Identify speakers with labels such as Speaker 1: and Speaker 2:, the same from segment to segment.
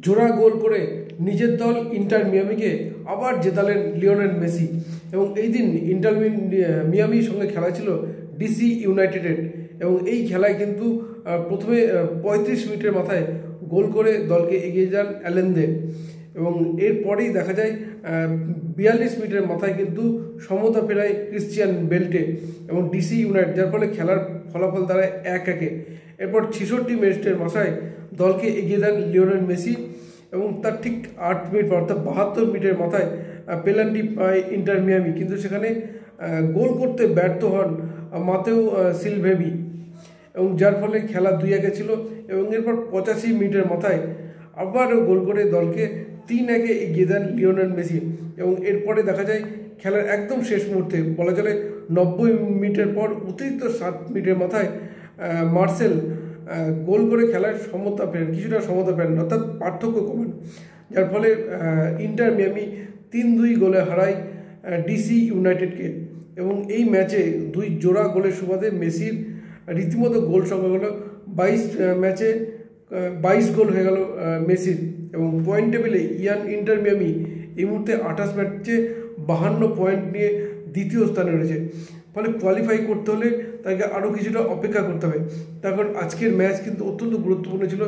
Speaker 1: জোড়া গোল করে নিজের দল ইন্টার মিয়ামিকে আবার জেতালেন লিওনেল মেসি। এবং এই দিন ইন্টার মিয়ামির সঙ্গে খেলা ছিল ডিসি ইউনাইটেডের, এবং এই খেলায় কিন্তু প্রথমে 35 মিনিটের মাথায় গোল করে দলকে এগিয়ে যান অ্যালেন্দে, এবং এরপরেই দেখা যায় 42 মিনিটের মাথায় কিন্তু সমতা ফেরায় ক্রিশ্চিয়ান বেল্টে এবং ডিসি ইউনাইটেড, যার ফলে খেলার ফলাফল দাঁড়ায় 1-1। এরপর 66 মিনিটের মাথায় দলকে এগিয়ে দেন লিওনেল মেসি, এবং তার ঠিক 8 মিনিট পর অর্থাৎ 72 মিনিটের মাথায় পেনাল্টি পায় ইন্টার মিয়ামি, কিন্তু সেখানে গোল করতে ব্যর্থ হন মাতেও সিলভেবি, এবং যার ফলে খেলা 2-1 ছিল। এবং এরপর 85 মিনিটের মাথায় আবারও গোল করে দলকে 3-1 এগিয়ে দেন লিওনেল মেসি। এবং এরপরে দেখা যায় খেলার একদম শেষ মুহূর্তে, বলা চলে 90 মিনিটের পর অতিরিক্ত 7 মিনিটের মাথায় মার্সেল গোল করে খেলার কিছুটা সমতা পেলেন, অর্থাৎ পার্থক্য কমান, যার ফলে ইন্টার মিয়ামি 3-2 গোলে হারায় ডিসি ইউনাইটেডকে। এবং এই ম্যাচে 2 জোড়া গোলের সুবাদে মেসির রীতিমতো গোল সংখ্যা হলো 22 ম্যাচে 22 গোল হয়ে গেল মেসির। এবং পয়েন্ট টেবিলে ইন্টার মিয়ামি এই মুহূর্তে 28 ম্যাচে 52 পয়েন্ট নিয়ে দ্বিতীয় স্থানে রয়েছে। ফলে কোয়ালিফাই করতে হলে তাকে আরও কিছুটা অপেক্ষা করতে হবে। তার কারণ আজকের ম্যাচ কিন্তু অত্যন্ত গুরুত্বপূর্ণ ছিল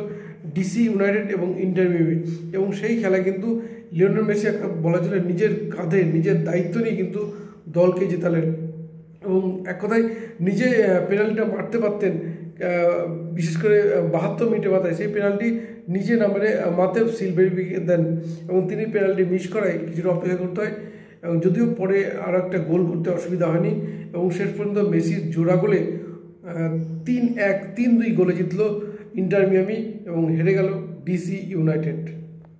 Speaker 1: ডিসি ইউনাইটেড এবং ইন্টার মিয়ামি, এবং সেই খেলায় কিন্তু লিওনেল মেসি একটা বলা চলে নিজের কাঁধে নিজের দায়িত্ব নিয়ে কিন্তু দলকে জেতালেন, এবং এক কথায় নিজে পেনাল্টিটা মারতে পারতেন, বিশেষ করে 72 মিনিটের মাথায় সেই পেনাল্টি নিজে না মেরে মাতেও সিলভেবিকে দেন, এবং তিনি পেনাল্টি মিস করায় কিছুটা অপেক্ষা করতে হয়। এবং যদিও পরে আরও একটা গোল করতে অসুবিধা হয়নি, এবং শেষ পর্যন্ত মেসির জোড়া গোলে 3-2 গোলে জিতল ইন্টার মিয়ামি এবং হেরে গেল ডিসি ইউনাইটেড।